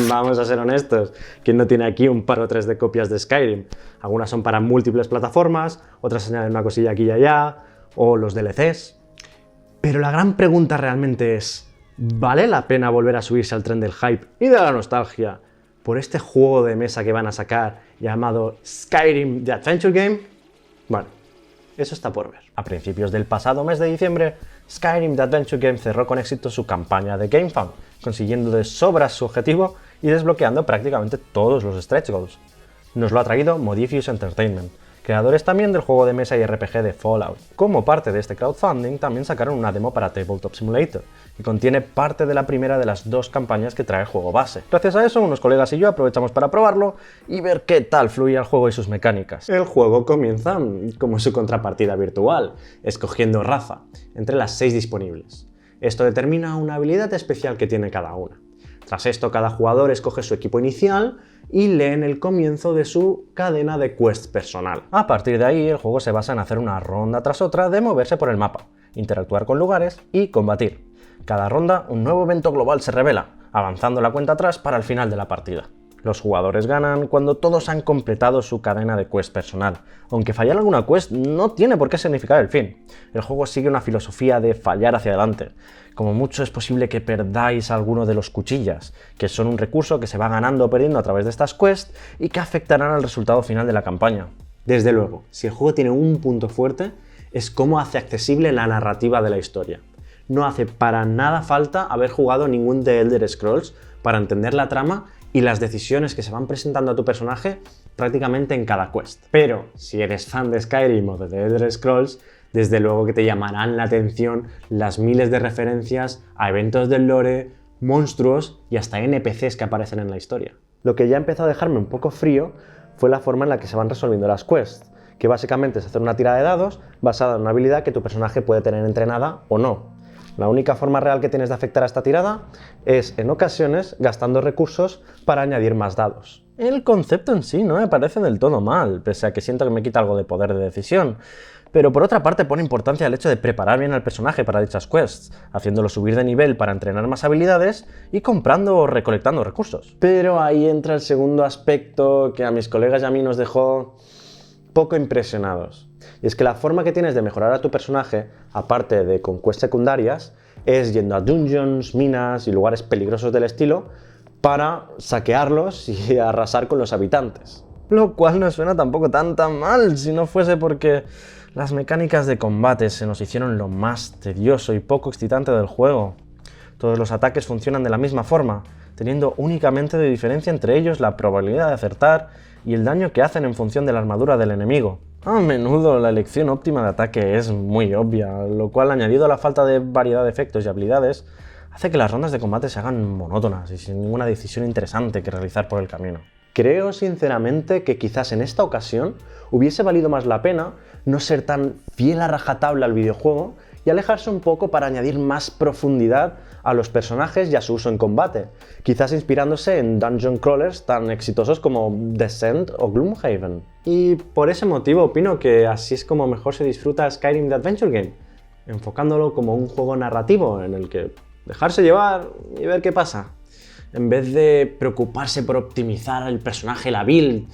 Vamos a ser honestos, ¿quién no tiene aquí un par o tres de copias de Skyrim? Algunas son para múltiples plataformas, otras añaden una cosilla aquí y allá, o los DLCs. Pero la gran pregunta realmente es, ¿vale la pena volver a subirse al tren del hype y de la nostalgia por este juego de mesa que van a sacar llamado Skyrim The Adventure Game? Bueno, eso está por ver. A principios del pasado mes de diciembre, Skyrim The Adventure Game cerró con éxito su campaña de GameFAQ, consiguiendo de sobras su objetivo y desbloqueando prácticamente todos los stretch goals. Nos lo ha traído Modiphius Entertainment, creadores también del juego de mesa y RPG de Fallout. Como parte de este crowdfunding, también sacaron una demo para Tabletop Simulator, y contiene parte de la primera de las dos campañas que trae el juego base. Gracias a eso, unos colegas y yo aprovechamos para probarlo y ver qué tal fluía el juego y sus mecánicas. El juego comienza como su contrapartida virtual, escogiendo raza, entre las 6 disponibles. Esto determina una habilidad especial que tiene cada una. Tras esto, cada jugador escoge su equipo inicial y lee en el comienzo de su cadena de quests personal. A partir de ahí, el juego se basa en hacer una ronda tras otra de moverse por el mapa, interactuar con lugares y combatir. Cada ronda, un nuevo evento global se revela, avanzando la cuenta atrás para el final de la partida. Los jugadores ganan cuando todos han completado su cadena de quest personal. Aunque fallar alguna quest no tiene por qué significar el fin. El juego sigue una filosofía de fallar hacia adelante. Como mucho es posible que perdáis alguno de los cuchillas, que son un recurso que se va ganando o perdiendo a través de estas quests y que afectarán al resultado final de la campaña. Desde luego, si el juego tiene un punto fuerte, es cómo hace accesible la narrativa de la historia. No hace para nada falta haber jugado ningún The Elder Scrolls para entender la trama y las decisiones que se van presentando a tu personaje prácticamente en cada quest. Pero si eres fan de Skyrim o de The Elder Scrolls, desde luego que te llamarán la atención las miles de referencias a eventos del lore, monstruos y hasta NPCs que aparecen en la historia. Lo que ya empezó a dejarme un poco frío fue la forma en la que se van resolviendo las quests, que básicamente es hacer una tirada de dados basada en una habilidad que tu personaje puede tener entrenada o no. La única forma real que tienes de afectar a esta tirada es, en ocasiones, gastando recursos para añadir más dados. El concepto en sí no me parece del todo mal, pese a que siento que me quita algo de poder de decisión. Pero por otra parte pone importancia al hecho de preparar bien al personaje para dichas quests, haciéndolo subir de nivel para entrenar más habilidades y comprando o recolectando recursos. Pero ahí entra el segundo aspecto que a mis colegas y a mí nos dejó poco impresionados. Y es que la forma que tienes de mejorar a tu personaje, aparte de con quests secundarias, es yendo a dungeons, minas y lugares peligrosos del estilo para saquearlos y arrasar con los habitantes. Lo cual no suena tampoco tan mal si no fuese porque las mecánicas de combate se nos hicieron lo más tedioso y poco excitante del juego. Todos los ataques funcionan de la misma forma, teniendo únicamente de diferencia entre ellos la probabilidad de acertar y el daño que hacen en función de la armadura del enemigo. A menudo la elección óptima de ataque es muy obvia, lo cual, añadido a la falta de variedad de efectos y habilidades, hace que las rondas de combate se hagan monótonas y sin ninguna decisión interesante que realizar por el camino. Creo sinceramente que quizás en esta ocasión hubiese valido más la pena no ser tan fiel a rajatabla al videojuego y alejarse un poco para añadir más profundidad a los personajes y a su uso en combate, quizás inspirándose en dungeon crawlers tan exitosos como Descent o Gloomhaven. Y por ese motivo opino que así es como mejor se disfruta Skyrim The Adventure Game, enfocándolo como un juego narrativo en el que dejarse llevar y ver qué pasa, en vez de preocuparse por optimizar el personaje, la build,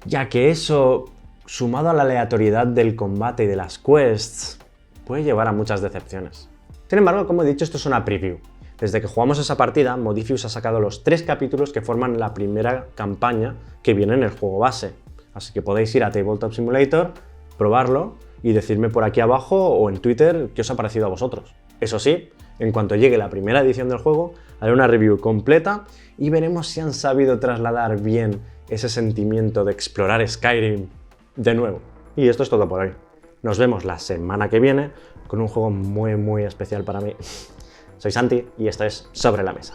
ya que eso, sumado a la aleatoriedad del combate y de las quests, puede llevar a muchas decepciones. Sin embargo, como he dicho, esto es una preview. Desde que jugamos esa partida, Modiphius ha sacado los 3 capítulos que forman la primera campaña que viene en el juego base. Así que podéis ir a Tabletop Simulator, probarlo y decirme por aquí abajo o en Twitter qué os ha parecido a vosotros. Eso sí, en cuanto llegue la primera edición del juego, haré una review completa y veremos si han sabido trasladar bien ese sentimiento de explorar Skyrim de nuevo. Y esto es todo por hoy. Nos vemos la semana que viene con un juego muy especial para mí. Soy Santi y esto es Sobre la Mesa.